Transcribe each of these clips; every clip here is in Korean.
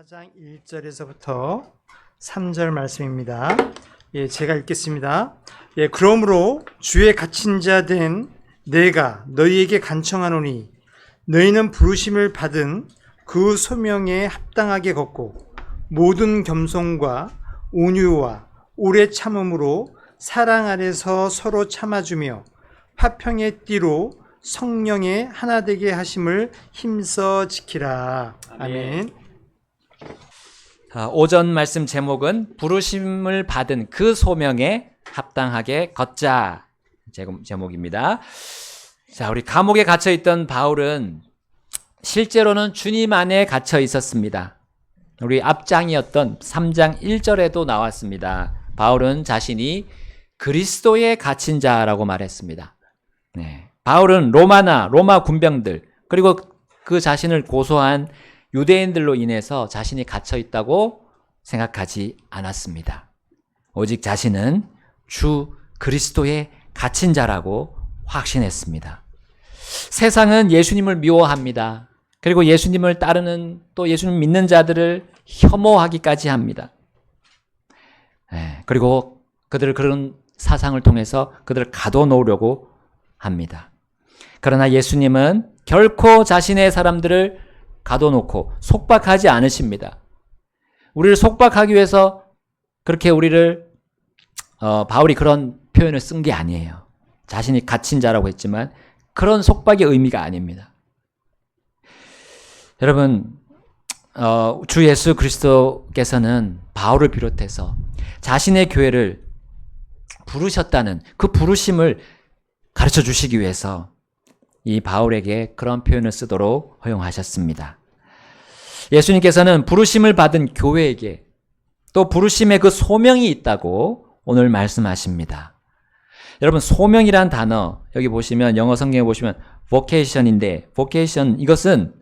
4장 1절에서부터 3절 말씀입니다. 제가 읽겠습니다. 그러므로 주의 갇힌 자 된 내가 너희에게 간청하노니 너희는 부르심을 받은 그 소명에 합당하게 걷고 모든 겸손과 온유와 오래 참음으로 사랑 안에서 서로 참아주며 화평의 띠로 성령의 하나 되게 하심을 힘써 지키라. 아멘. 오전 말씀 제목은 부르심을 받은 그 소명에 합당하게 걷자 제목입니다. 자, 우리 감옥에 갇혀 있던 바울은 실제로는 주님 안에 갇혀 있었습니다. 우리 앞장이었던 3장 1절에도 나왔습니다. 바울은 자신이 그리스도에 갇힌 자라고 말했습니다. 바울은 로마 군병들 그리고 그 자신을 고소한 유대인들로 인해서 자신이 갇혀 있다고 생각하지 않았습니다. 오직 자신은 주 그리스도에 갇힌 자라고 확신했습니다. 세상은 예수님을 미워합니다. 그리고 예수님을 따르는 또 예수님 믿는 자들을 혐오하기까지 합니다. 그리고 그들을 그런 사상을 통해서 그들을 가둬놓으려고 합니다. 그러나 예수님은 결코 자신의 사람들을 가둬놓고 속박하지 않으십니다. 우리를 속박하기 위해서 그렇게 우리를 바울이 그런 표현을 쓴 게 아니에요. 자신이 갇힌 자라고 했지만 그런 속박의 의미가 아닙니다. 여러분, 주 예수 그리스도께서는 바울을 비롯해서 자신의 교회를 부르셨다는 그 부르심을 가르쳐 주시기 위해서 이 바울에게 그런 표현을 쓰도록 허용하셨습니다. 예수님께서는 부르심을 받은 교회에게 또 부르심의 그 소명이 있다고 오늘 말씀하십니다. 여러분, 소명이란 단어 여기 보시면 영어 성경에 보시면 vocation인데 vocation 이것은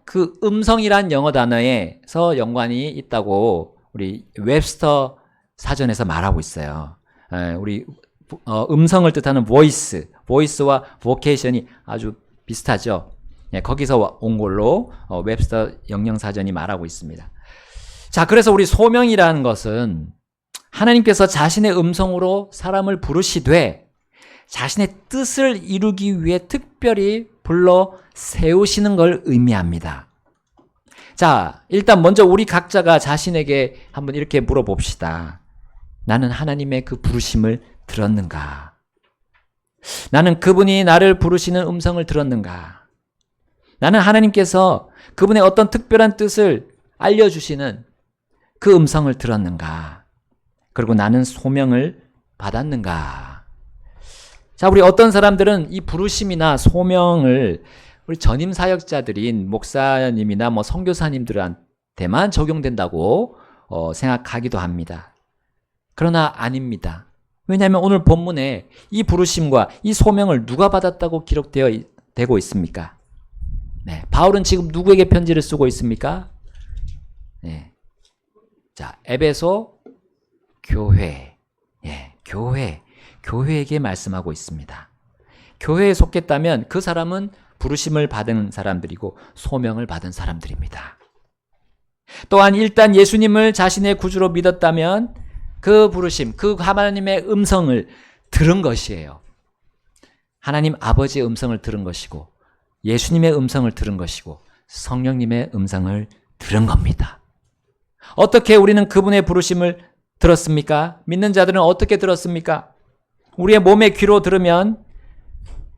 그 음성이란 영어 단어에서 연관이 있다고 우리 웹스터 사전에서 말하고 있어요. 우리 음성을 뜻하는 voice와 vocation이 아주 비슷하죠. 거기서 온 걸로 웹스터 영영사전이 말하고 있습니다. 자, 그래서 우리 소명이라는 것은 하나님께서 자신의 음성으로 사람을 부르시되 자신의 뜻을 이루기 위해 특별히 불러 세우시는 걸 의미합니다. 자, 일단 먼저 우리 각자가 자신에게 한번 이렇게 물어봅시다. 나는 하나님의 그 부르심을 들었는가? 나는 그분이 나를 부르시는 음성을 들었는가? 나는 하나님께서 그분의 어떤 특별한 뜻을 알려주시는 그 음성을 들었는가? 그리고 나는 소명을 받았는가? 자, 우리 어떤 사람들은 이 부르심이나 소명을 우리 전임 사역자들인 목사님이나 선교사님들한테만 적용된다고 생각하기도 합니다. 그러나 아닙니다. 왜냐하면 오늘 본문에 이 부르심과 이 소명을 누가 받았다고 기록되고 있습니까? 바울은 지금 누구에게 편지를 쓰고 있습니까? 자, 에베소 교회. 교회에게 말씀하고 있습니다. 교회에 속했다면 그 사람은 부르심을 받은 사람들이고 소명을 받은 사람들입니다. 또한 일단 예수님을 자신의 구주로 믿었다면 그 부르심, 그 하나님의 음성을 들은 것이에요. 하나님 아버지의 음성을 들은 것이고 예수님의 음성을 들은 것이고 성령님의 음성을 들은 겁니다. 어떻게 우리는 그분의 부르심을 들었습니까? 믿는 자들은 어떻게 들었습니까? 우리의 몸의 귀로 들으면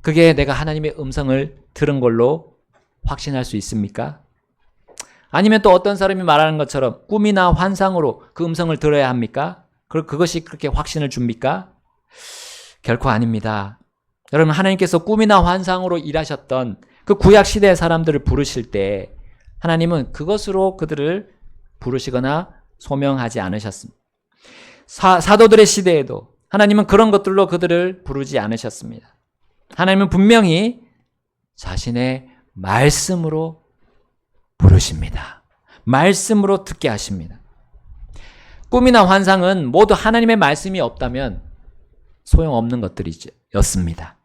그게 내가 하나님의 음성을 들은 걸로 확신할 수 있습니까? 아니면 또 어떤 사람이 말하는 것처럼 꿈이나 환상으로 그 음성을 들어야 합니까? 그것이 그렇게 확신을 줍니까? 결코 아닙니다. 여러분, 하나님께서 꿈이나 환상으로 일하셨던 그 구약 시대의 사람들을 부르실 때 하나님은 그것으로 그들을 부르시거나 소명하지 않으셨습니다. 사도들의 시대에도 하나님은 그런 것들로 그들을 부르지 않으셨습니다. 하나님은 분명히 자신의 말씀으로 부르십니다. 말씀으로 듣게 하십니다. 꿈이나 환상은 모두 하나님의 말씀이 없다면 소용없는 것들이었습니다.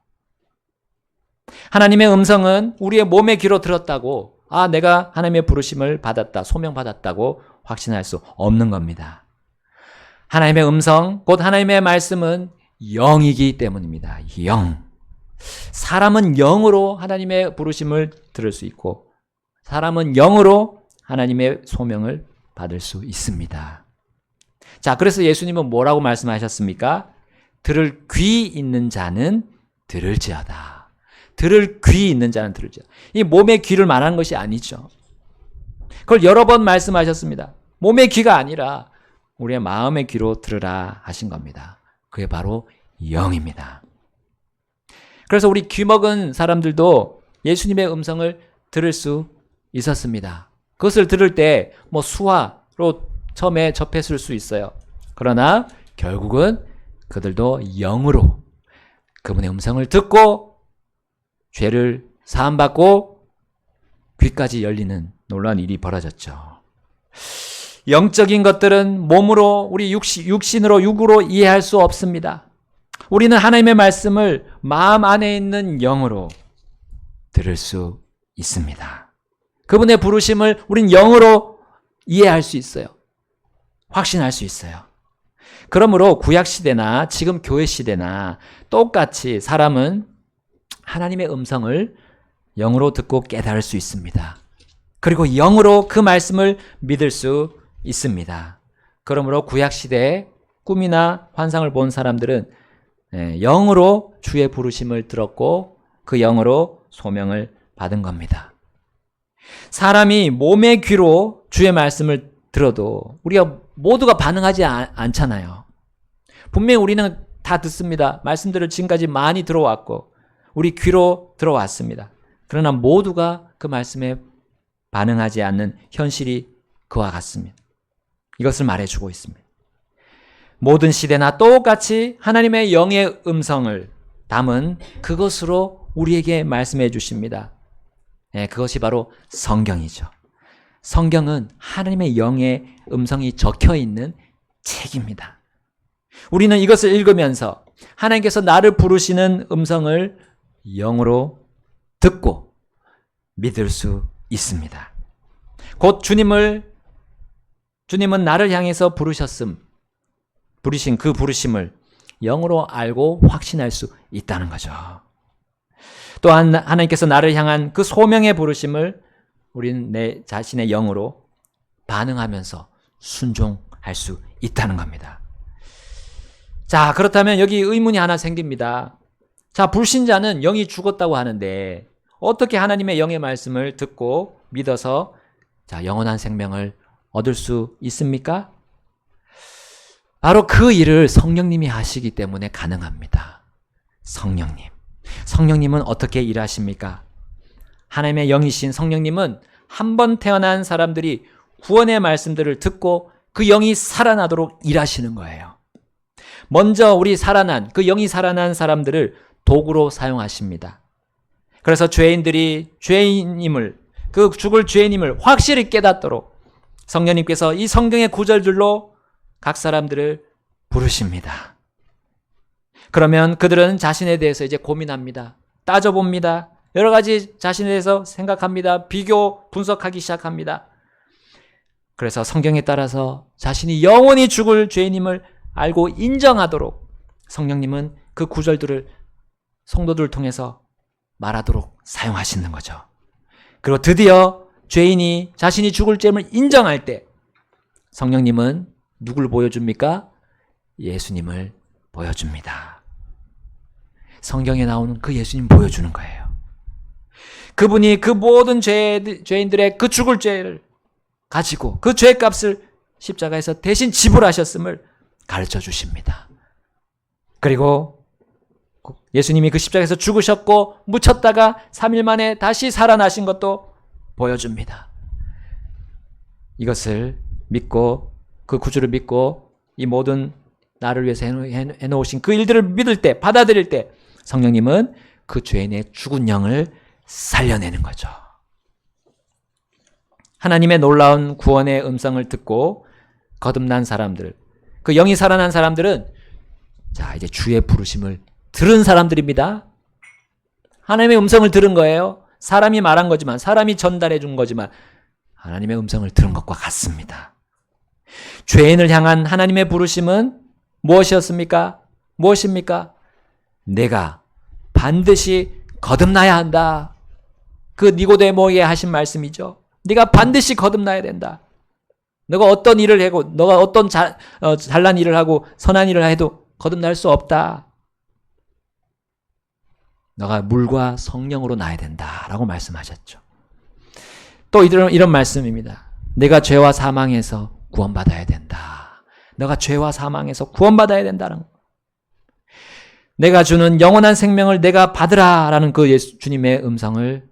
하나님의 음성은 우리의 몸의 귀로 들었다고 내가 하나님의 부르심을 받았다, 소명받았다고 확신할 수 없는 겁니다. 하나님의 음성, 곧 하나님의 말씀은 영이기 때문입니다. 영. 사람은 영으로 하나님의 부르심을 들을 수 있고 사람은 영으로 하나님의 소명을 받을 수 있습니다. 자, 그래서 예수님은 뭐라고 말씀하셨습니까? 들을 귀 있는 자는 들을지어다. 들을 귀 있는 자는 들을지어다. 이 몸의 귀를 말하는 것이 아니죠. 그걸 여러 번 말씀하셨습니다. 몸의 귀가 아니라 우리의 마음의 귀로 들으라 하신 겁니다. 그게 바로 영입니다. 그래서 우리 귀 먹은 사람들도 예수님의 음성을 들을 수 있었습니다. 그것을 들을 때 수화로 처음에 접했을 수 있어요. 그러나 결국은 그들도 영으로 그분의 음성을 듣고 죄를 사함받고 귀까지 열리는 놀라운 일이 벌어졌죠. 영적인 것들은 몸으로 우리 육신으로 육으로 이해할 수 없습니다. 우리는 하나님의 말씀을 마음 안에 있는 영으로 들을 수 있습니다. 그분의 부르심을 우린 영으로 이해할 수 있어요. 확신할 수 있어요. 그러므로 구약 시대나 지금 교회 시대나 똑같이 사람은 하나님의 음성을 영으로 듣고 깨달을 수 있습니다. 그리고 영으로 그 말씀을 믿을 수 있습니다. 그러므로 구약 시대에 꿈이나 환상을 본 사람들은 영으로 주의 부르심을 들었고 그 영으로 소명을 받은 겁니다. 사람이 몸의 귀로 주의 말씀을 들어도 우리가 모두가 반응하지 않잖아요. 분명히 우리는 다 듣습니다. 말씀들을 지금까지 많이 들어왔고 우리 귀로 들어왔습니다. 그러나 모두가 그 말씀에 반응하지 않는 현실이 그와 같습니다. 이것을 말해주고 있습니다. 모든 시대나 똑같이 하나님의 영의 음성을 담은 그것으로 우리에게 말씀해 주십니다. 그것이 바로 성경이죠. 성경은 하나님의 영의 음성이 적혀 있는 책입니다. 우리는 이것을 읽으면서 하나님께서 나를 부르시는 음성을 영으로 듣고 믿을 수 있습니다. 곧 주님은 나를 향해서 부르신 그 부르심을 영으로 알고 확신할 수 있다는 거죠. 또한 하나님께서 나를 향한 그 소명의 부르심을 우리는 내 자신의 영으로 반응하면서 순종할 수 있다는 겁니다. 자, 그렇다면 여기 의문이 하나 생깁니다. 자, 불신자는 영이 죽었다고 하는데 어떻게 하나님의 영의 말씀을 듣고 믿어서 영원한 생명을 얻을 수 있습니까? 바로 그 일을 성령님이 하시기 때문에 가능합니다. 성령님은 어떻게 일하십니까? 하나님의 영이신 성령님은 한 번 태어난 사람들이 구원의 말씀들을 듣고 그 영이 살아나도록 일하시는 거예요. 먼저 그 영이 살아난 사람들을 도구로 사용하십니다. 그래서 그 죽을 죄인임을 확실히 깨닫도록 성령님께서 이 성경의 구절들로 각 사람들을 부르십니다. 그러면 그들은 자신에 대해서 이제 고민합니다. 따져봅니다. 여러 가지 자신에 대해서 생각합니다. 비교, 분석하기 시작합니다. 그래서 성경에 따라서 자신이 영원히 죽을 죄인임을 알고 인정하도록 성령님은 그 구절들을 성도들을 통해서 말하도록 사용하시는 거죠. 그리고 드디어 죄인이 자신이 죽을 죄임을 인정할 때 성령님은 누굴 보여줍니까? 예수님을 보여줍니다. 성경에 나오는 그 예수님 보여주는 거예요. 그분이 그 모든 죄인들의 그 죽을 죄를 가지고 그 죄값을 십자가에서 대신 지불하셨음을 가르쳐 주십니다. 그리고 예수님이 그 십자가에서 죽으셨고 묻혔다가 3일 만에 다시 살아나신 것도 보여줍니다. 이것을 믿고 그 구주를 믿고 이 모든 나를 위해서 해놓으신 그 일들을 믿을 때, 받아들일 때 성령님은 그 죄인의 죽은 영을 살려내는 거죠. 하나님의 놀라운 구원의 음성을 듣고 거듭난 사람들, 그 영이 살아난 사람들은 자, 이제 주의 부르심을 들은 사람들입니다. 하나님의 음성을 들은 거예요. 사람이 말한 거지만, 사람이 전달해 준 거지만 하나님의 음성을 들은 것과 같습니다. 죄인을 향한 하나님의 부르심은 무엇이었습니까? 무엇입니까? 내가 반드시 거듭나야 한다. 그 니고데모에게 하신 말씀이죠. 네가 반드시 거듭나야 된다. 너가 어떤 일을 하고, 너가 어떤 잘난 일을 하고 선한 일을 해도 거듭날 수 없다. 너가 물과 성령으로 나야 된다라고 말씀하셨죠. 또 이런 말씀입니다. 내가 죄와 사망에서 구원받아야 된다. 너가 죄와 사망에서 구원받아야 된다는 거. 내가 주는 영원한 생명을 내가 받으라라는 그 주님의 음성을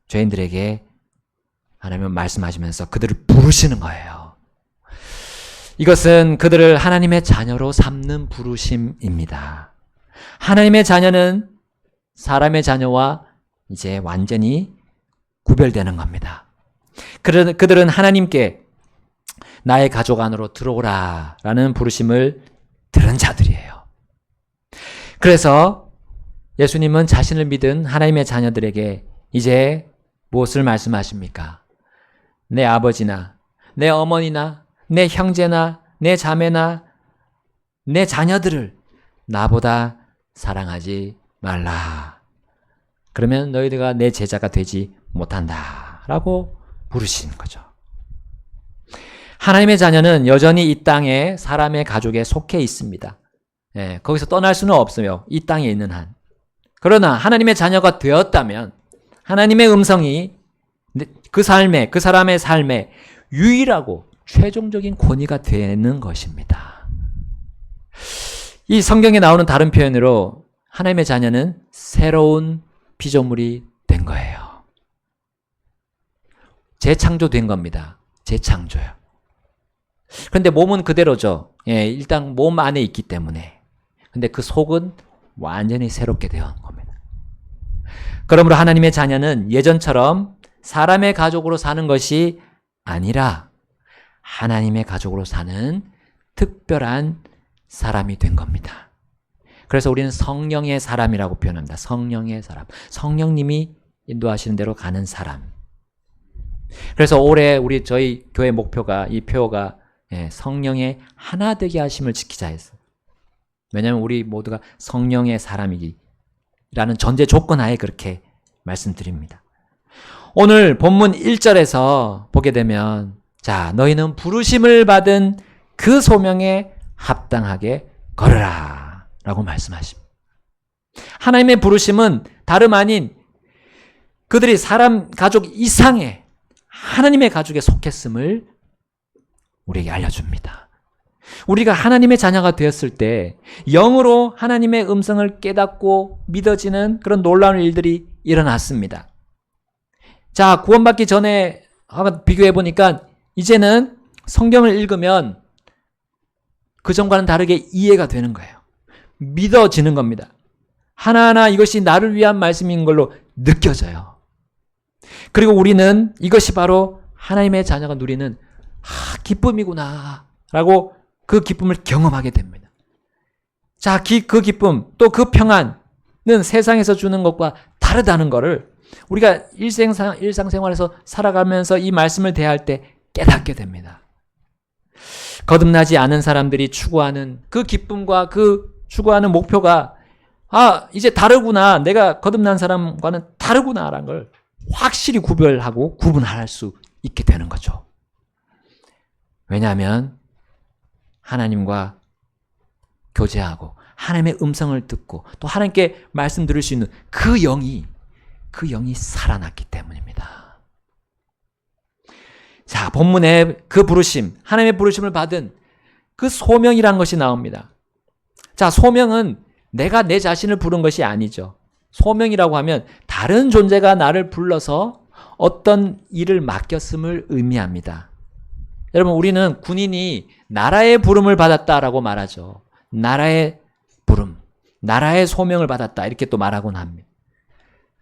죄인들에게 하나님은 말씀하시면서 그들을 부르시는 거예요. 이것은 그들을 하나님의 자녀로 삼는 부르심입니다. 하나님의 자녀는 사람의 자녀와 이제 완전히 구별되는 겁니다. 그들은 하나님께 나의 가족 안으로 들어오라라는 부르심을 들은 자들이에요. 그래서 예수님은 자신을 믿은 하나님의 자녀들에게 이제 무엇을 말씀하십니까? 내 아버지나 내 어머니나 내 형제나 내 자매나 내 자녀들을 나보다 사랑하지 말라. 그러면 너희들과 내 제자가 되지 못한다. 라고 부르시는 거죠. 하나님의 자녀는 여전히 이 땅에 사람의 가족에 속해 있습니다. 거기서 떠날 수는 없어요. 이 땅에 있는 한. 그러나 하나님의 자녀가 되었다면 하나님의 음성이 그 사람의 삶에 유일하고 최종적인 권위가 되는 것입니다. 이 성경에 나오는 다른 표현으로 하나님의 자녀는 새로운 피조물이 된 거예요. 재창조된 겁니다. 재창조요. 그런데 몸은 그대로죠. 일단 몸 안에 있기 때문에. 근데 그 속은 완전히 새롭게 되어 겁니다. 그러므로 하나님의 자녀는 예전처럼 사람의 가족으로 사는 것이 아니라 하나님의 가족으로 사는 특별한 사람이 된 겁니다. 그래서 우리는 성령의 사람이라고 표현합니다. 성령의 사람. 성령님이 인도하시는 대로 가는 사람. 그래서 올해 저희 교회 목표가, 이 표가 성령의 하나 되게 하심을 지키자 했어요. 왜냐하면 우리 모두가 성령의 사람이라는 전제 조건 하에 그렇게 말씀드립니다. 오늘 본문 1절에서 보게 되면 자, 너희는 부르심을 받은 그 소명에 합당하게 걸으라 라고 말씀하십니다. 하나님의 부르심은 다름 아닌 그들이 사람 가족 이상의 하나님의 가족에 속했음을 우리에게 알려줍니다. 우리가 하나님의 자녀가 되었을 때 영으로 하나님의 음성을 깨닫고 믿어지는 그런 놀라운 일들이 일어났습니다. 자, 구원받기 전에 비교해 보니까 이제는 성경을 읽으면 그전과는 다르게 이해가 되는 거예요. 믿어지는 겁니다. 하나하나 이것이 나를 위한 말씀인 걸로 느껴져요. 그리고 우리는 이것이 바로 하나님의 자녀가 누리는 기쁨이구나 라고 그 기쁨을 경험하게 됩니다. 자, 그 기쁨 또 그 평안은 세상에서 주는 것과 다르다는 것을 우리가 일상생활에서 살아가면서 이 말씀을 대할 때 깨닫게 됩니다. 거듭나지 않은 사람들이 추구하는 그 기쁨과 그 추구하는 목표가 이제 다르구나. 내가 거듭난 사람과는 다르구나라는 걸 확실히 구별하고 구분할 수 있게 되는 거죠. 왜냐하면 하나님과 교제하고 하나님의 음성을 듣고 또 하나님께 말씀 들을 수 있는 그 영이 살아났기 때문입니다. 자, 본문에 그 부르심, 하나님의 부르심을 받은 그 소명이란 것이 나옵니다. 자, 소명은 내가 내 자신을 부른 것이 아니죠. 소명이라고 하면 다른 존재가 나를 불러서 어떤 일을 맡겼음을 의미합니다. 여러분, 우리는 군인이 나라의 부름을 받았다라고 말하죠. 나라의 부름, 나라의 소명을 받았다 이렇게 또 말하곤 합니다.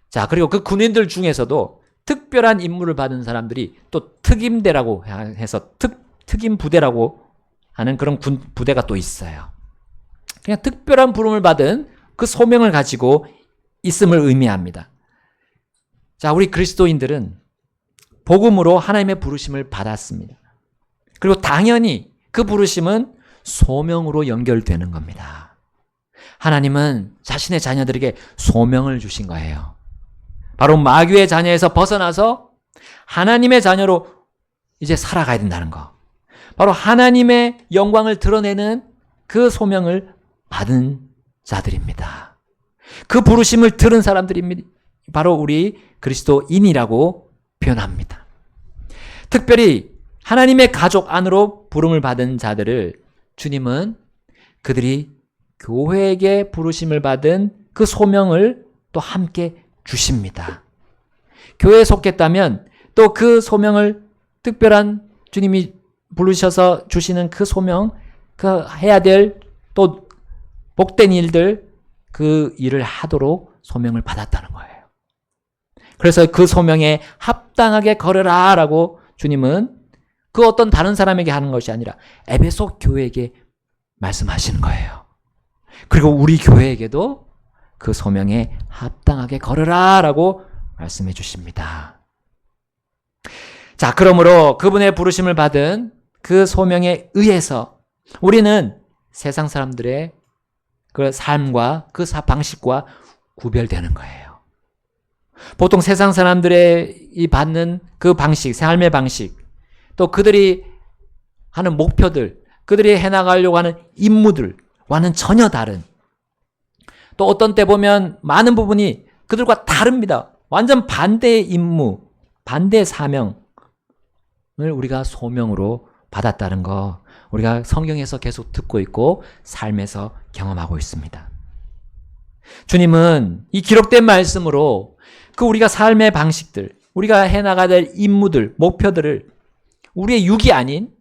자, 그리고 그 군인들 중에서도 특별한 임무를 받은 사람들이 또 특임대라고 해서 특임 부대라고 하는 그런 군 부대가 또 있어요. 그냥 특별한 부름을 받은 그 소명을 가지고 있음을 의미합니다. 자, 우리 그리스도인들은 복음으로 하나님의 부르심을 받았습니다. 그리고 당연히 그 부르심은 소명으로 연결되는 겁니다. 하나님은 자신의 자녀들에게 소명을 주신 거예요. 바로 마귀의 자녀에서 벗어나서 하나님의 자녀로 이제 살아가야 된다는 거. 바로 하나님의 영광을 드러내는 그 소명을 받은 자들입니다. 그 부르심을 들은 사람들입니다. 바로 우리 그리스도인이라고 표현합니다. 특별히 하나님의 가족 안으로 부름을 받은 자들을 주님은 그들이 교회에게 부르심을 받은 그 소명을 또 함께 주십니다. 교회에 속했다면 또 그 소명을 특별한 주님이 부르셔서 주시는 그 소명, 그 해야 될 또 복된 일들, 그 일을 하도록 소명을 받았다는 거예요. 그래서 그 소명에 합당하게 걸으라 라고 주님은 그 어떤 다른 사람에게 하는 것이 아니라 에베소 교회에게 말씀하시는 거예요. 그리고 우리 교회에게도 그 소명에 합당하게 걸으라 라고 말씀해 주십니다. 자, 그러므로 그분의 부르심을 받은 그 소명에 의해서 우리는 세상 사람들의 그 삶과 그 방식과 구별되는 거예요. 보통 세상 사람들의 이 받는 그 방식, 삶의 방식, 또 그들이 하는 목표들, 그들이 해나가려고 하는 임무들과는 전혀 다른, 또 어떤 때 보면 많은 부분이 그들과 다릅니다. 완전 반대의 임무, 반대의 사명을 우리가 소명으로 받았다는 거, 우리가 성경에서 계속 듣고 있고 삶에서 경험하고 있습니다. 주님은 이 기록된 말씀으로 그 우리가 삶의 방식들, 우리가 해나가야 될 임무들, 목표들을 우리의 육이 아닌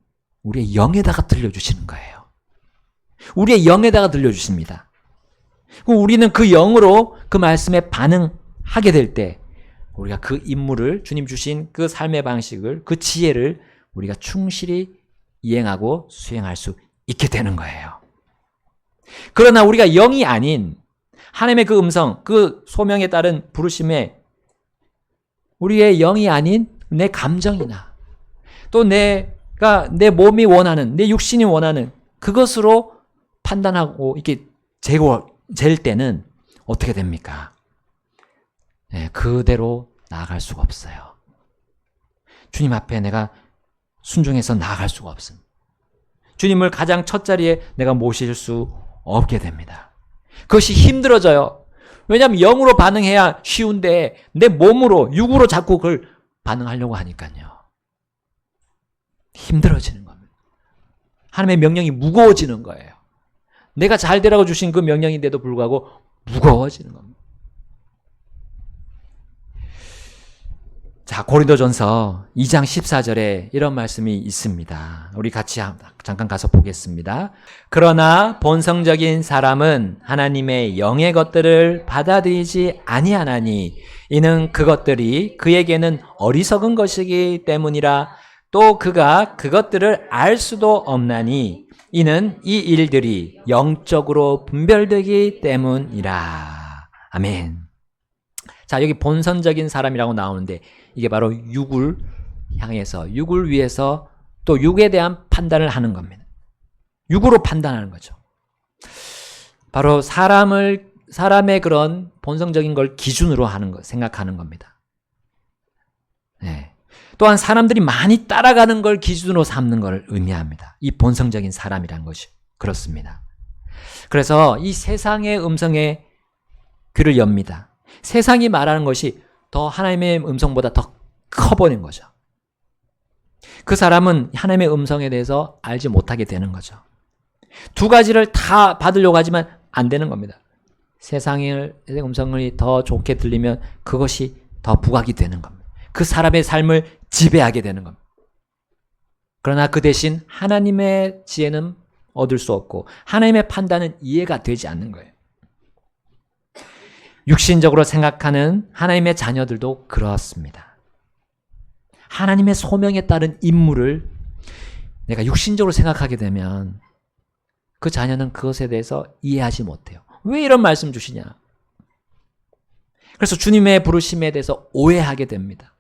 우리의 영에다가 들려주시는 거예요. 우리의 영에다가 들려주십니다. 우리는 그 영으로 그 말씀에 반응하게 될 때 우리가 그 임무를, 주님 주신 그 삶의 방식을, 그 지혜를 우리가 충실히 이행하고 수행할 수 있게 되는 거예요. 그러나 우리가 영이 아닌 하나님의 그 음성, 그 소명에 따른 부르심에 우리의 영이 아닌 내 감정이나 또 내가 내 몸이 원하는, 내 육신이 원하는 그것으로 판단하고 이렇게 잴 때는 어떻게 됩니까? 네, 그대로 나아갈 수가 없어요. 주님 앞에 내가 순종해서 나아갈 수가 없습니다. 주님을 가장 첫 자리에 내가 모실 수 없게 됩니다. 그것이 힘들어져요. 왜냐하면 영으로 반응해야 쉬운데 내 몸으로, 육으로 자꾸 그걸 반응하려고 하니까요. 힘들어지는 겁니다. 하나님의 명령이 무거워지는 거예요. 내가 잘 되라고 주신 그 명령인데도 불구하고 무거워지는 겁니다. 자, 고린도전서 2장 14절에 이런 말씀이 있습니다. 우리 같이 잠깐 가서 보겠습니다. 그러나 본성적인 사람은 하나님의 영의 것들을 받아들이지 아니하나니 이는 그것들이 그에게는 어리석은 것이기 때문이라. 또 그가 그것들을 알 수도 없나니 이는 이 일들이 영적으로 분별되기 때문이라. 아멘. 자, 여기 본성적인 사람이라고 나오는데 이게 바로 육을 향해서, 육을 위해서 또 육에 대한 판단을 하는 겁니다. 육으로 판단하는 거죠. 바로 사람의 그런 본성적인 걸 기준으로 하는 것, 생각하는 겁니다. 네. 또한 사람들이 많이 따라가는 걸 기준으로 삼는 걸 의미합니다. 이 본성적인 사람이란 것이 그렇습니다. 그래서 이 세상의 음성에 귀를 엽니다. 세상이 말하는 것이 더 하나님의 음성보다 더 커버린 거죠. 그 사람은 하나님의 음성에 대해서 알지 못하게 되는 거죠. 두 가지를 다 받으려고 하지만 안 되는 겁니다. 세상의 음성이 더 좋게 들리면 그것이 더 부각이 되는 겁니다. 그 사람의 삶을 지배하게 되는 겁니다. 그러나 그 대신 하나님의 지혜는 얻을 수 없고 하나님의 판단은 이해가 되지 않는 거예요. 육신적으로 생각하는 하나님의 자녀들도 그렇습니다. 하나님의 소명에 따른 임무를 내가 육신적으로 생각하게 되면 그 자녀는 그것에 대해서 이해하지 못해요. 왜 이런 말씀 주시냐? 그래서 주님의 부르심에 대해서 오해하게 됩니다.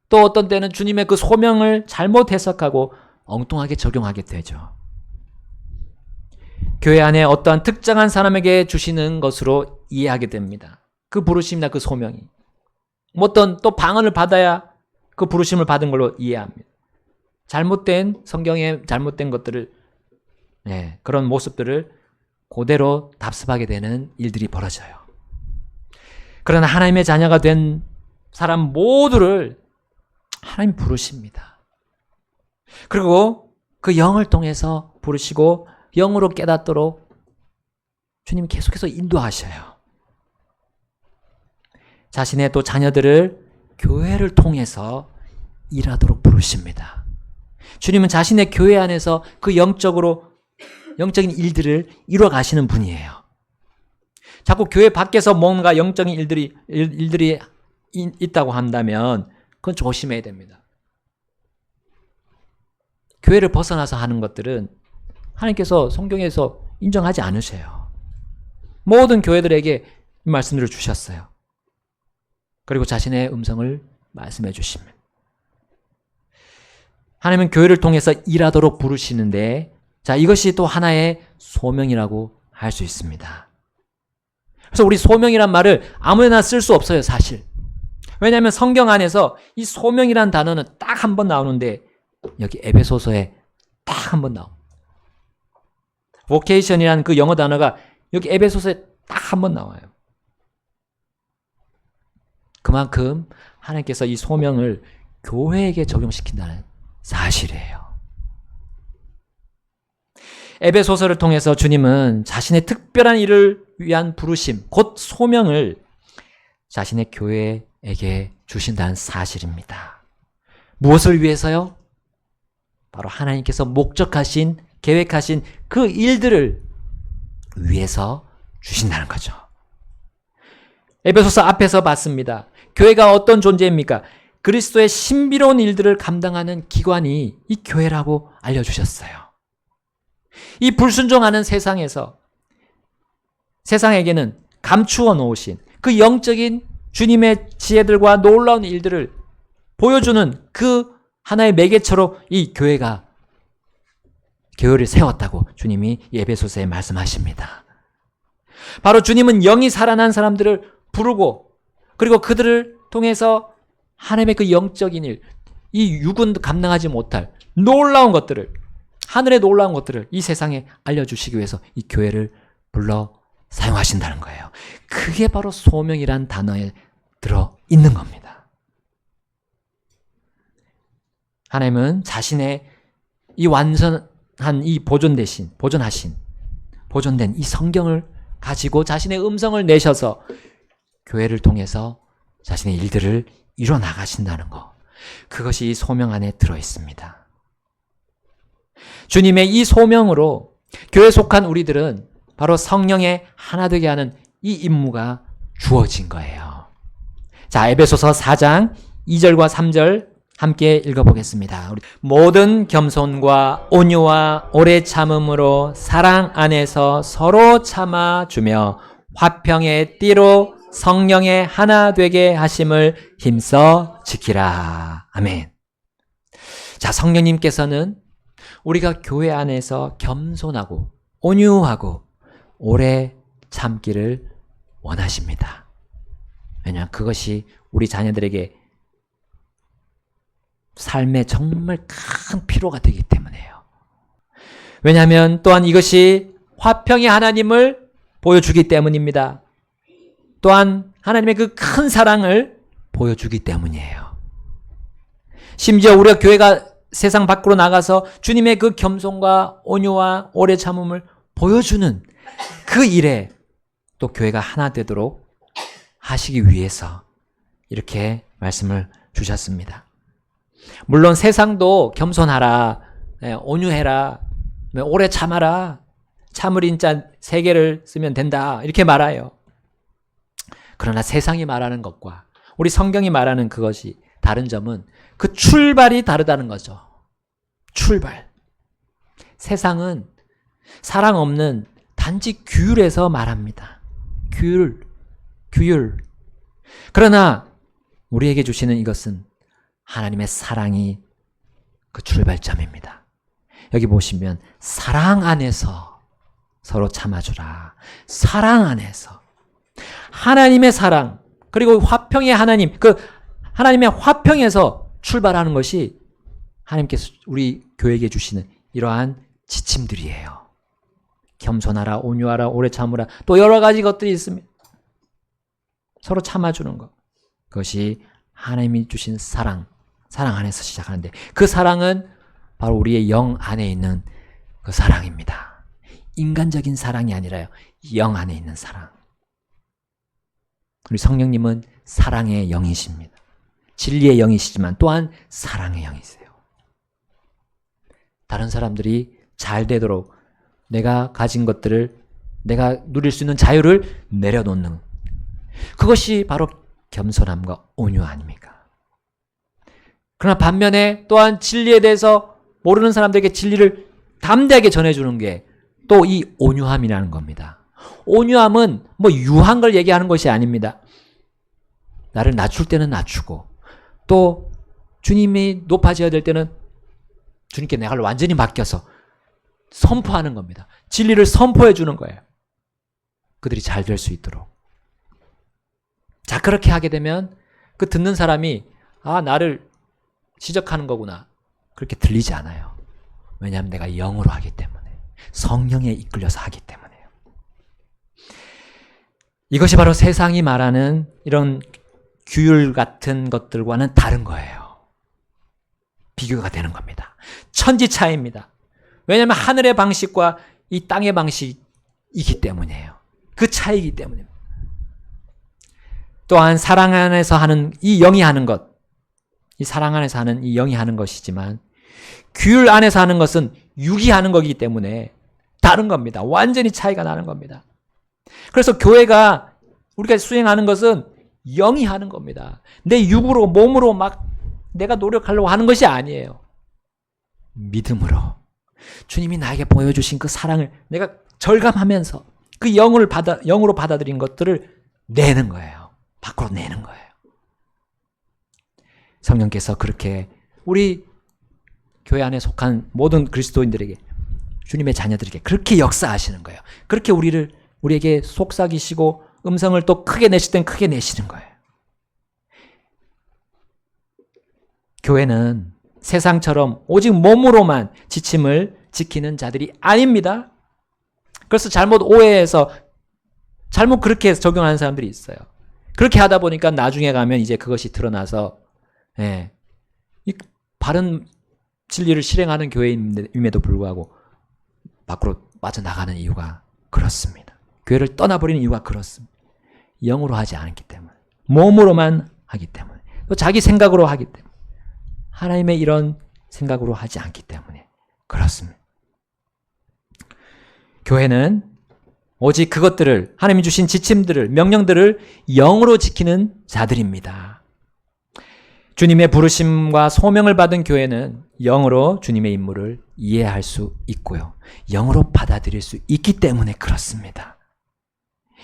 또 어떤 때는 주님의 그 소명을 잘못 해석하고 엉뚱하게 적용하게 되죠. 교회 안에 어떠한 특정한 사람에게 주시는 것으로 이해하게 됩니다. 그 부르심이나 그 소명이. 어떤 또 방언을 받아야 그 부르심을 받은 걸로 이해합니다. 잘못된 성경의 잘못된 것들을 그런 모습들을 그대로 답습하게 되는 일들이 벌어져요. 그러나 하나님의 자녀가 된 사람 모두를 하나님 부르십니다. 그리고 그 영을 통해서 부르시고 영으로 깨닫도록 주님 계속해서 인도하셔요. 자신의 또 자녀들을 교회를 통해서 일하도록 부르십니다. 주님은 자신의 교회 안에서 그 영적인 일들을 이루어 가시는 분이에요. 자꾸 교회 밖에서 뭔가 영적인 일들이 있다고 한다면 그건 조심해야 됩니다. 교회를 벗어나서 하는 것들은 하나님께서 성경에서 인정하지 않으세요. 모든 교회들에게 이 말씀들을 주셨어요. 그리고 자신의 음성을 말씀해 주십니다. 하나님은 교회를 통해서 일하도록 부르시는데 이것이 또 하나의 소명이라고 할 수 있습니다. 그래서 우리 소명이란 말을 아무데나 쓸 수 없어요, 사실. 왜냐하면 성경 안에서 이 소명이란 단어는 딱 한 번 나오는데 여기 에베소서에 딱 한 번 나옵니다. vocation이라는 그 영어 단어가 여기 에베소서에 딱 한 번 나와요. 그만큼 하나님께서 이 소명을 교회에게 적용시킨다는 사실이에요. 에베소서를 통해서 주님은 자신의 특별한 일을 위한 부르심, 곧 소명을 자신의 교회에게 주신다는 사실입니다. 무엇을 위해서요? 바로 하나님께서 목적하신, 계획하신 그 일들을 위해서 주신다는 거죠. 에베소서 앞에서 봤습니다. 교회가 어떤 존재입니까? 그리스도의 신비로운 일들을 감당하는 기관이 이 교회라고 알려주셨어요. 이 불순종하는 세상에게는 감추어 놓으신 그 영적인 주님의 지혜들과 놀라운 일들을 보여주는 그 하나의 매개체로 이 교회를 세웠다고 주님이 에베소서에 말씀하십니다. 바로 주님은 영이 살아난 사람들을 부르고 그리고 그들을 통해서 하나님의 그 영적인 일, 이 육은 감당하지 못할 놀라운 것들을, 하늘의 놀라운 것들을 이 세상에 알려주시기 위해서 이 교회를 불러 사용하신다는 거예요. 그게 바로 소명이란 단어에 들어 있는 겁니다. 하나님은 자신의 이 완전한 이 보존된 이 성경을 가지고 자신의 음성을 내셔서 교회를 통해서 자신의 일들을 이뤄 나가신다는 것. 그것이 이 소명 안에 들어 있습니다. 주님의 이 소명으로 교회에 속한 우리들은 바로 성령의 하나 되게 하는 이 임무가 주어진 거예요. 자, 에베소서 4장 2절과 3절 함께 읽어보겠습니다. 모든 겸손과 온유와 오래 참음으로 사랑 안에서 서로 참아주며 화평의 띠로 성령의 하나 되게 하심을 힘써 지키라. 아멘. 자, 성령님께서는 우리가 교회 안에서 겸손하고 온유하고 오래 참기를 원하십니다. 왜냐하면 그것이 우리 자녀들에게 삶에 정말 큰 피로가 되기 때문에요. 왜냐하면 또한 이것이 화평의 하나님을 보여주기 때문입니다. 또한 하나님의 그 큰 사랑을 보여주기 때문이에요. 심지어 우리가 교회가 세상 밖으로 나가서 주님의 그 겸손과 온유와 오래 참음을 보여주는 그 일에 또 교회가 하나 되도록 하시기 위해서 이렇게 말씀을 주셨습니다. 물론 세상도 겸손하라, 온유해라, 오래 참아라, 참을 인자 3개를 쓰면 된다 이렇게 말해요. 그러나 세상이 말하는 것과 우리 성경이 말하는 그것이 다른 점은 그 출발이 다르다는 거죠. 출발. 세상은 사랑 없는 단지 규율에서 말합니다. 규율. 그러나 우리에게 주시는 이것은 하나님의 사랑이 그 출발점입니다. 여기 보시면 사랑 안에서 서로 참아주라. 사랑 안에서. 하나님의 사랑, 그리고 화평의 하나님, 그 하나님의 화평에서 출발하는 것이 하나님께서 우리 교회에게 주시는 이러한 지침들이에요. 겸손하라, 온유하라, 오래 참으라, 또 여러 가지 것들이 있습니다. 서로 참아주는 것. 그것이 하나님이 주신 사랑 안에서 시작하는데 그 사랑은 바로 우리의 영 안에 있는 그 사랑입니다. 인간적인 사랑이 아니라요. 영 안에 있는 사랑. 우리 성령님은 사랑의 영이십니다. 진리의 영이시지만 또한 사랑의 영이세요. 다른 사람들이 잘 되도록 내가 가진 것들을 내가 누릴 수 있는 자유를 내려놓는 그것이 바로 겸손함과 온유 아닙니까? 그러나 반면에 또한 진리에 대해서 모르는 사람들에게 진리를 담대하게 전해주는 게 또 이 온유함이라는 겁니다. 온유함은 뭐 유한 걸 얘기하는 것이 아닙니다. 나를 낮출 때는 낮추고 또 주님이 높아져야 될 때는 주님께 내가 완전히 맡겨서 선포하는 겁니다. 진리를 선포해 주는 거예요. 그들이 잘 될 수 있도록. 자, 그렇게 하게 되면 그 듣는 사람이 나를 지적하는 거구나. 그렇게 들리지 않아요. 왜냐하면 내가 영으로 하기 때문에. 성령에 이끌려서 하기 때문에요. 이것이 바로 세상이 말하는 이런 규율 같은 것들과는 다른 거예요. 비교가 되는 겁니다. 천지 차이입니다. 왜냐하면 하늘의 방식과 이 땅의 방식이기 때문이에요. 그 차이이기 때문입니다. 또한 사랑 안에서 하는 이 영이 하는 것, 이 사랑 안에서 하는 이 영이 하는 것이지만 규율 안에서 하는 것은 육이 하는 거기 때문에 다른 겁니다. 완전히 차이가 나는 겁니다. 그래서 교회가 우리가 수행하는 것은 영이 하는 겁니다. 내 육으로 몸으로 막 내가 노력하려고 하는 것이 아니에요. 믿음으로 주님이 나에게 보여주신 그 사랑을 내가 절감하면서 그 영으로 받아들인 것들을 내는 거예요. 밖으로 내는 거예요. 성령께서 그렇게 우리 교회 안에 속한 모든 그리스도인들에게 주님의 자녀들에게 그렇게 역사하시는 거예요. 그렇게 우리에게 속삭이시고 음성을 또 크게 내실 땐 크게 내시는 거예요. 교회는 세상처럼 오직 몸으로만 지침을 지키는 자들이 아닙니다. 그래서 잘못 오해해서 잘못 그렇게 적용하는 사람들이 있어요. 그렇게 하다 보니까 나중에 가면 이제 그것이 드러나서 이 바른 진리를 실행하는 교회임에도 불구하고 밖으로 빠져나가는 이유가 그렇습니다. 교회를 떠나버리는 이유가 그렇습니다. 영으로 하지 않기 때문에, 몸으로만 하기 때문에, 또 자기 생각으로 하기 때문에, 하나님의 이런 생각으로 하지 않기 때문에 그렇습니다. 교회는 오직 그것들을, 하나님이 주신 지침들을, 명령들을 영으로 지키는 자들입니다. 주님의 부르심과 소명을 받은 교회는 영으로 주님의 임무를 이해할 수 있고요. 영으로 받아들일 수 있기 때문에 그렇습니다.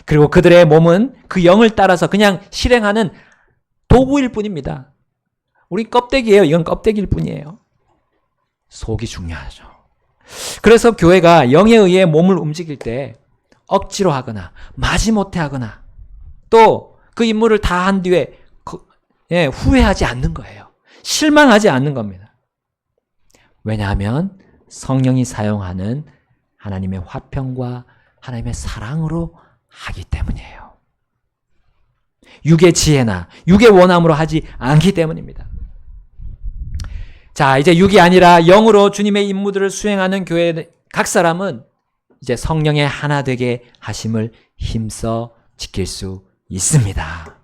그리고 그들의 몸은 그 영을 따라서 그냥 실행하는 도구일 뿐입니다. 우리 껍데기예요. 이건 껍데기일 뿐이에요. 속이 중요하죠. 그래서 교회가 영에 의해 몸을 움직일 때 억지로 하거나 마지못해 하거나 또 그 임무를 다 한 뒤에 후회하지 않는 거예요. 실망하지 않는 겁니다. 왜냐하면 성령이 사용하는 하나님의 화평과 하나님의 사랑으로 하기 때문이에요. 육의 지혜나 육의 원함으로 하지 않기 때문입니다. 자, 이제 육이 아니라 영으로 주님의 임무들을 수행하는 교회 각 사람은 이제 성령의 하나 되게 하심을 힘써 지킬 수 있습니다.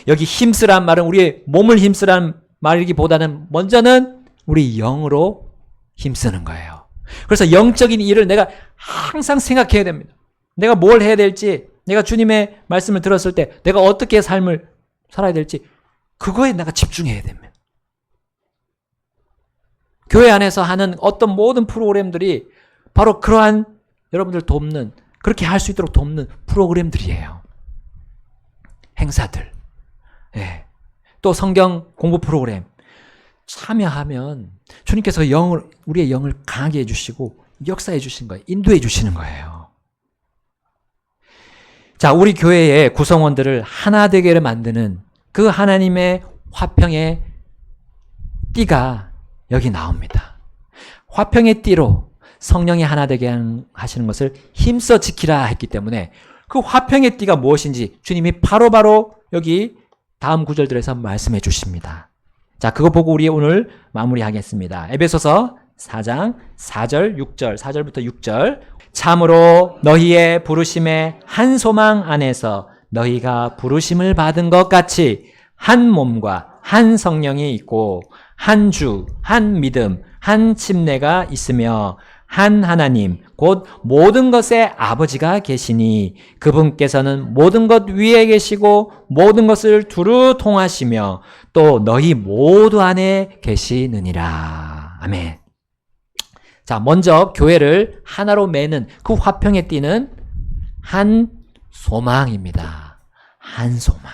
여기 힘쓰란 말은 우리의 몸을 힘쓰란 말이기보다는 먼저는 우리 영으로 힘쓰는 거예요. 그래서 영적인 일을 내가 항상 생각해야 됩니다. 내가 뭘 해야 될지, 내가 주님의 말씀을 들었을 때 내가 어떻게 삶을 살아야 될지 그거에 내가 집중해야 됩니다. 교회 안에서 하는 어떤 모든 프로그램들이 바로 그러한 여러분들 돕는, 그렇게 할 수 있도록 돕는 프로그램들이에요. 행사들. 예. 또 성경 공부 프로그램 참여하면 주님께서 우리의 영을 강하게 해주시고 역사해 주신 거예요. 인도해 주시는 거예요. 자, 우리 교회의 구성원들을 하나 되게 만드는 그 하나님의 화평의 띠가 여기 나옵니다. 화평의 띠로 성령이 하나 되게 하시는 것을 힘써 지키라 했기 때문에 그 화평의 띠가 무엇인지 주님이 바로바로 여기 다음 구절들에서 말씀해 주십니다. 자, 그거 보고 우리 오늘 마무리하겠습니다. 에베소서 4장 4절 6절 4절부터 6절 참으로 너희의 부르심의 한 소망 안에서 너희가 부르심을 받은 것 같이 한 몸과 한 성령이 있고 한 주, 한 믿음, 한 침례가 있으며 한 하나님 곧 모든 것의 아버지가 계시니 그분께서는 모든 것 위에 계시고 모든 것을 두루 통하시며 또 너희 모두 안에 계시느니라. 아멘. 자, 먼저 교회를 하나로 매는 그 화평에 띠는 한 소망입니다. 한 소망.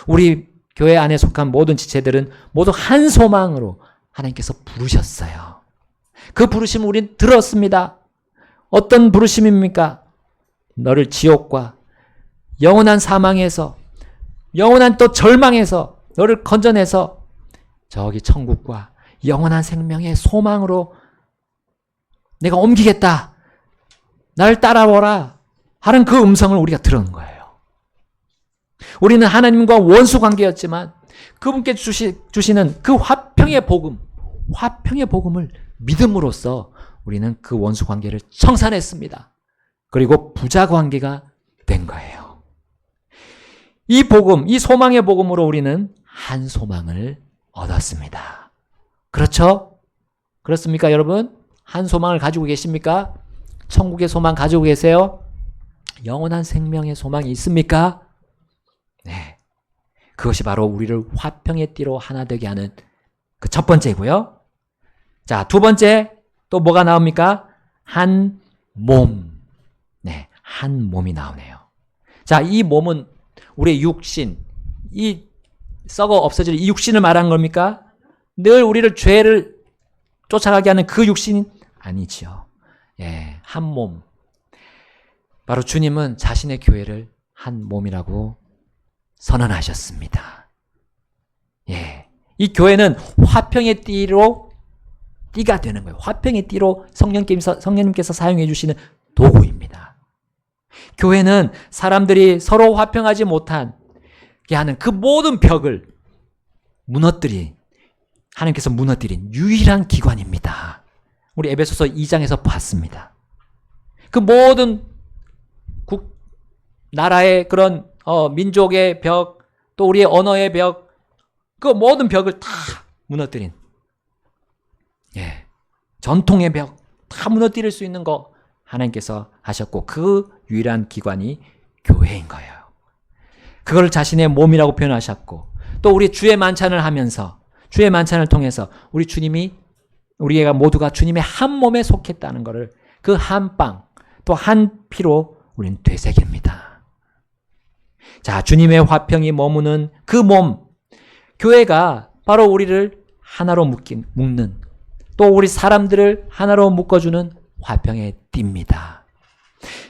우리 교회 안에 속한 모든 지체들은 모두 한 소망으로 하나님께서 부르셨어요. 그 부르심을 우리는 들었습니다. 어떤 부르심입니까? 너를 지옥과 영원한 사망에서, 영원한 또 절망에서 너를 건져내서 저기 천국과 영원한 생명의 소망으로 내가 옮기겠다. 날 따라오라 하는 그 음성을 우리가 들은 거예요. 우리는 하나님과 원수 관계였지만 그분께 주시는 그 화평의 복음을 믿음으로써 우리는 그 원수 관계를 청산했습니다. 그리고 부자 관계가 된 거예요. 이 복음, 이 소망의 복음으로 우리는 한 소망을 얻었습니다. 그렇죠? 그렇습니까, 여러분? 한 소망을 가지고 계십니까? 천국의 소망 가지고 계세요? 영원한 생명의 소망이 있습니까? 네. 그것이 바로 우리를 화평의 띠로 하나 되게 하는 그 첫 번째고요. 자, 두 번째 또 뭐가 나옵니까? 한 몸. 네, 한 몸이 나오네요. 자, 이 몸은 우리의 육신, 이 썩어 없어질 이 육신을 말하는 겁니까? 늘 우리를 죄를 쫓아가게 하는 그 육신 아니지요. 예, 한 몸. 바로 주님은 자신의 교회를 한 몸이라고 선언하셨습니다. 예, 이 교회는 화평의 띠가 되는 거예요. 화평의 띠로 성령님께서 사용해 주시는 도구입니다. 교회는 사람들이 서로 화평하지 못하게 하는 그 모든 벽을 하나님께서 무너뜨린 유일한 기관입니다. 우리 에베소서 2장에서 봤습니다. 그 모든 나라의 그런 민족의 벽, 또 우리의 언어의 벽, 그 모든 벽을 다 무너뜨린, 예, 전통의 벽 다 무너뜨릴 수 있는 거 하나님께서 하셨고 그 유일한 기관이 교회인 거예요. 그걸 자신의 몸이라고 표현하셨고 또 우리 주의 만찬을 하면서 주의 만찬을 통해서 우리가 모두가 주님의 한 몸에 속했다는 것을 그 한 빵 또 한 피로 우리는 되새깁니다. 자, 주님의 화평이 머무는 그 몸, 교회가 바로 우리를 하나로 묶는, 또 우리 사람들을 하나로 묶어주는 화평의 띠입니다.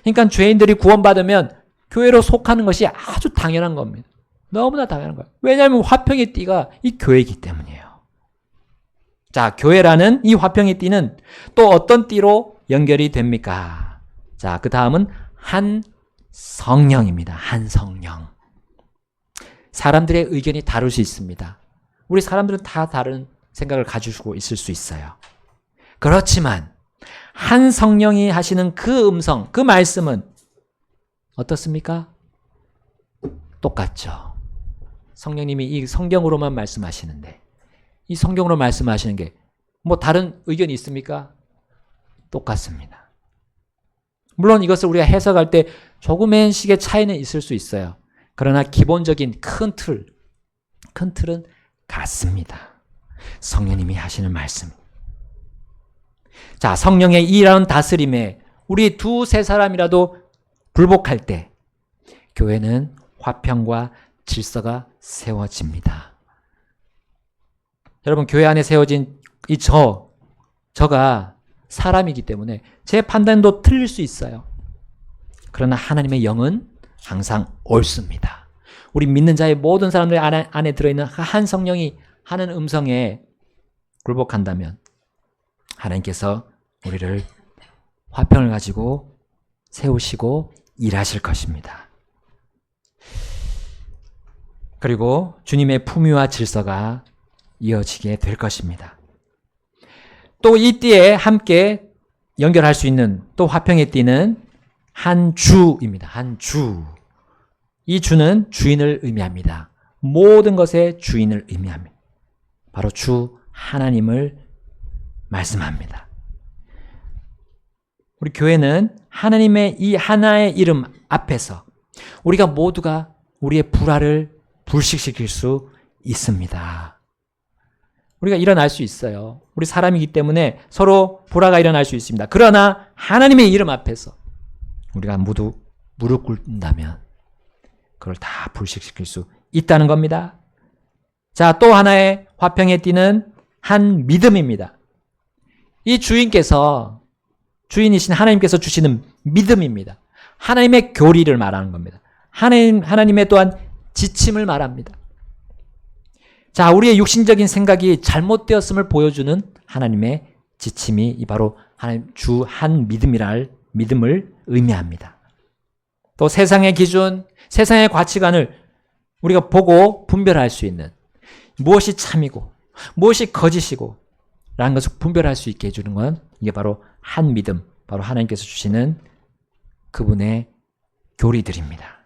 그러니까 죄인들이 구원받으면 교회로 속하는 것이 아주 당연한 겁니다. 너무나 당연한 거예요. 왜냐하면 화평의 띠가 이 교회이기 때문이에요. 자, 교회라는 이 화평의 띠는 또 어떤 띠로 연결이 됩니까? 자, 그 다음은 한 성령입니다. 한 성령. 사람들의 의견이 다를 수 있습니다. 우리 사람들은 다 다른 생각을 가지고 있을 수 있어요. 그렇지만 한 성령이 하시는 그 음성, 그 말씀은 어떻습니까? 똑같죠. 성령님이 이 성경으로만 말씀하시는데 이 성경으로 말씀하시는 게 뭐 다른 의견이 있습니까? 똑같습니다. 물론 이것을 우리가 해석할 때 조금의 식의 차이는 있을 수 있어요. 그러나 기본적인 큰 틀은 같습니다. 성령님이 하시는 말씀. 자, 성령의 이런 다스림에 우리 두세 사람이라도 굴복할 때 교회는 화평과 질서가 세워집니다. 여러분, 교회 안에 세워진 이 저가 사람이기 때문에 제 판단도 틀릴 수 있어요. 그러나 하나님의 영은 항상 옳습니다. 우리 믿는 자의 모든 사람들 안에 들어있는 한 성령이 하는 음성에 굴복한다면 하나님께서 우리를 화평을 가지고 세우시고 일하실 것입니다. 그리고 주님의 품위와 질서가 이어지게 될 것입니다. 또 이 띠에 함께 연결할 수 있는 또 화평의 띠는 한 주입니다. 한 주. 이 주는 주인을 의미합니다. 모든 것의 주인을 의미합니다. 바로 주 하나님을 말씀합니다. 우리 교회는 하나님의 이 하나의 이름 앞에서 우리가 모두가 우리의 불화를 불식시킬 수 있습니다. 우리가 일어날 수 있어요. 우리 사람이기 때문에 서로 불화가 일어날 수 있습니다. 그러나 하나님의 이름 앞에서 우리가 모두 무릎 꿇는다면 그걸 다 불식시킬 수 있다는 겁니다. 자, 또 하나의 화평의 띠는 한 믿음입니다. 이 주인이신 하나님께서 주시는 믿음입니다. 하나님의 교리를 말하는 겁니다. 하나님의 또한 지침을 말합니다. 자, 우리의 육신적인 생각이 잘못되었음을 보여주는 하나님의 지침이 바로 하나님 주 한 믿음이랄 믿음을 의미합니다. 또 세상의 기준, 세상의 가치관을 우리가 보고 분별할 수 있는 무엇이 참이고 무엇이 거짓이고 라는 것을 분별할 수 있게 해주는 건 이게 바로 한 믿음, 바로 하나님께서 주시는 그분의 교리들입니다.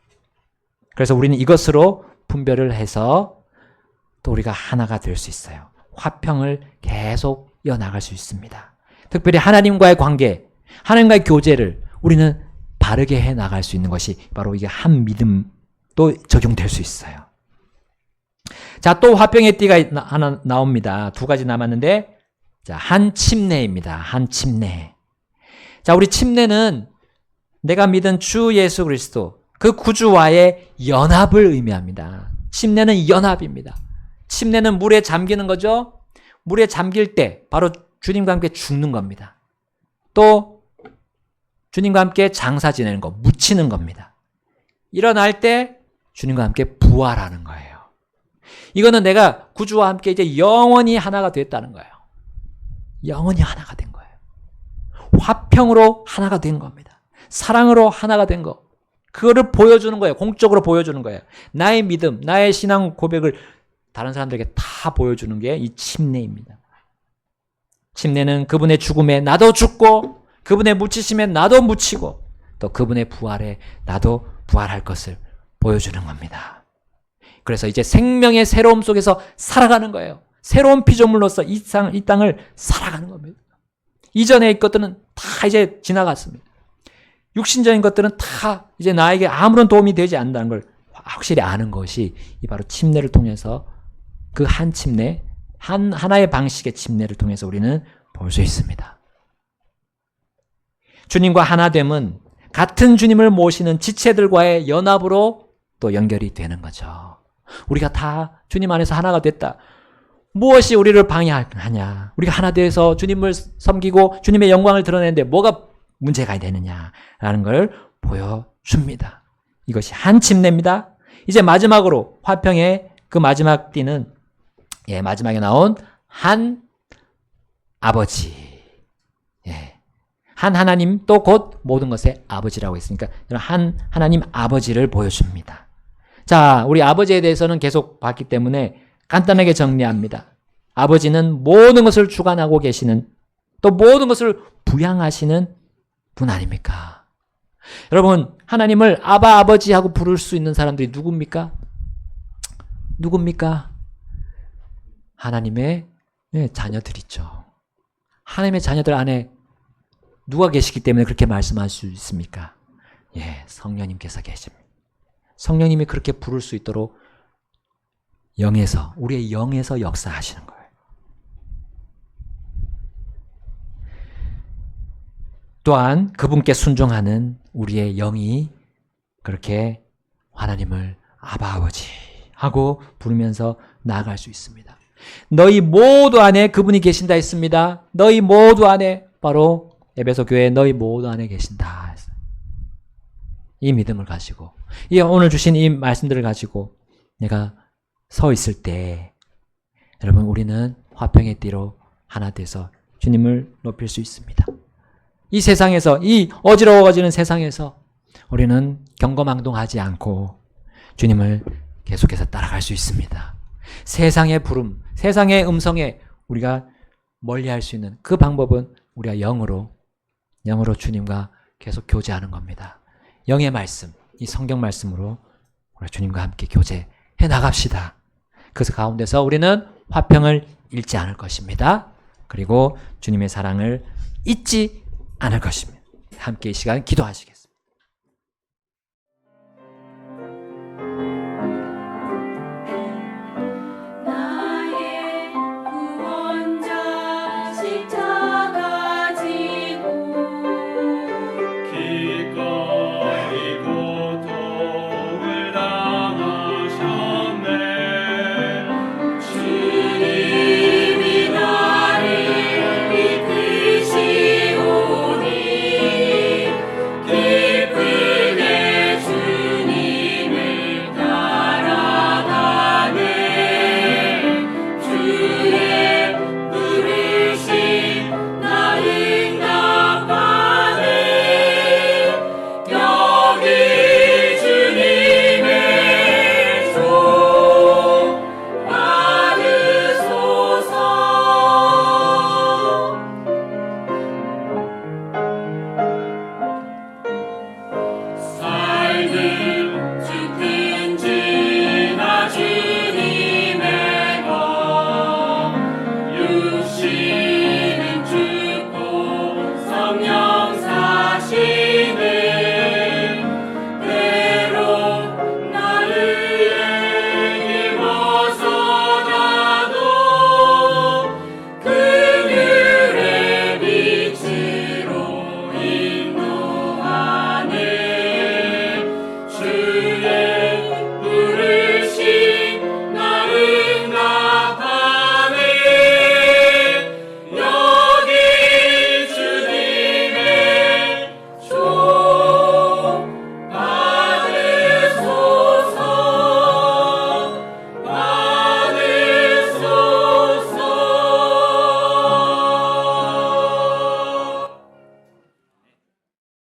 그래서 우리는 이것으로 분별을 해서 또 우리가 하나가 될 수 있어요. 화평을 계속 이어나갈 수 있습니다. 특별히 하나님과의 관계, 하나님과의 교제를 우리는 바르게 해나갈 수 있는 것이 바로 이게 한 믿음도 적용될 수 있어요. 자, 또 화평의 띠가 하나 나옵니다. 두 가지 남았는데, 자, 한 침례입니다. 한 침례. 자, 우리 침례는 내가 믿은 주 예수 그리스도, 그 구주와의 연합을 의미합니다. 침례는 연합입니다. 침례는 물에 잠기는 거죠. 물에 잠길 때 바로 주님과 함께 죽는 겁니다. 또 주님과 함께 장사 지내는 거, 묻히는 겁니다. 일어날 때 주님과 함께 부활하는 거예요. 이거는 내가 구주와 함께 이제 영원히 하나가 됐다는 거예요. 영원히 하나가 된 거예요. 화평으로 하나가 된 겁니다. 사랑으로 하나가 된 거. 그거를 보여주는 거예요. 공적으로 보여주는 거예요. 나의 믿음, 나의 신앙 고백을 다른 사람들에게 다 보여주는 게 이 침례입니다. 침례는 그분의 죽음에 나도 죽고 그분의 묻히심에 나도 묻히고 또 그분의 부활에 나도 부활할 것을 보여주는 겁니다. 그래서 이제 생명의 새로움 속에서 살아가는 거예요. 새로운 피조물로서 이 땅을 살아가는 겁니다. 이전의 것들은 다 이제 지나갔습니다. 육신적인 것들은 다 이제 나에게 아무런 도움이 되지 않는다는 걸 확실히 아는 것이 이 바로 침례를 통해서 그 한 침례, 하나의 방식의 침례를 통해서 우리는 볼 수 있습니다. 주님과 하나됨은 같은 주님을 모시는 지체들과의 연합으로 또 연결이 되는 거죠. 우리가 다 주님 안에서 하나가 됐다. 무엇이 우리를 방해하냐? 우리가 하나 되어서 주님을 섬기고 주님의 영광을 드러내는데 뭐가 문제가 되느냐라는 걸 보여줍니다. 이것이 한 침례입니다. 이제 마지막으로 화평의 그 마지막 띠는 마지막에 나온 한 아버지. 한 하나님 또 곧 모든 것의 아버지라고 했으니까 한 하나님 아버지를 보여줍니다. 자, 우리 아버지에 대해서는 계속 봤기 때문에 간단하게 정리합니다. 아버지는 모든 것을 주관하고 계시는, 또 모든 것을 부양하시는 분 아닙니까? 여러분, 하나님을 아바 아버지하고 부를 수 있는 사람들이 누굽니까? 누굽니까? 하나님의 자녀들이죠. 하나님의 자녀들 안에 누가 계시기 때문에 그렇게 말씀할 수 있습니까? 성령님께서 계십니다. 성령님이 그렇게 부를 수 있도록 영에서, 우리의 영에서 역사하시는 거예요. 또한 그분께 순종하는 우리의 영이 그렇게 하나님을 아바 아버지 하고 부르면서 나아갈 수 있습니다. 너희 모두 안에 그분이 계신다 했습니다. 너희 모두 안에, 바로 에베소 교회 너희 모두 안에 계신다. 이 믿음을 가지고, 오늘 주신 이 말씀들을 가지고 내가 서 있을 때, 여러분, 우리는 화평의 띠로 하나 돼서 주님을 높일 수 있습니다. 이 세상에서, 이 어지러워지는 세상에서 우리는 경거망동하지 않고 주님을 계속해서 따라갈 수 있습니다. 세상의 부름, 세상의 음성에 우리가 멀리할 수 있는 그 방법은 우리가 영으로 주님과 계속 교제하는 겁니다. 영의 말씀, 이 성경 말씀으로 우리 주님과 함께 교제해 나갑시다. 그 가운데서 우리는 화평을 잃지 않을 것입니다. 그리고 주님의 사랑을 잊지 않을 것입니다. 함께 이 시간 기도하시겠습니다.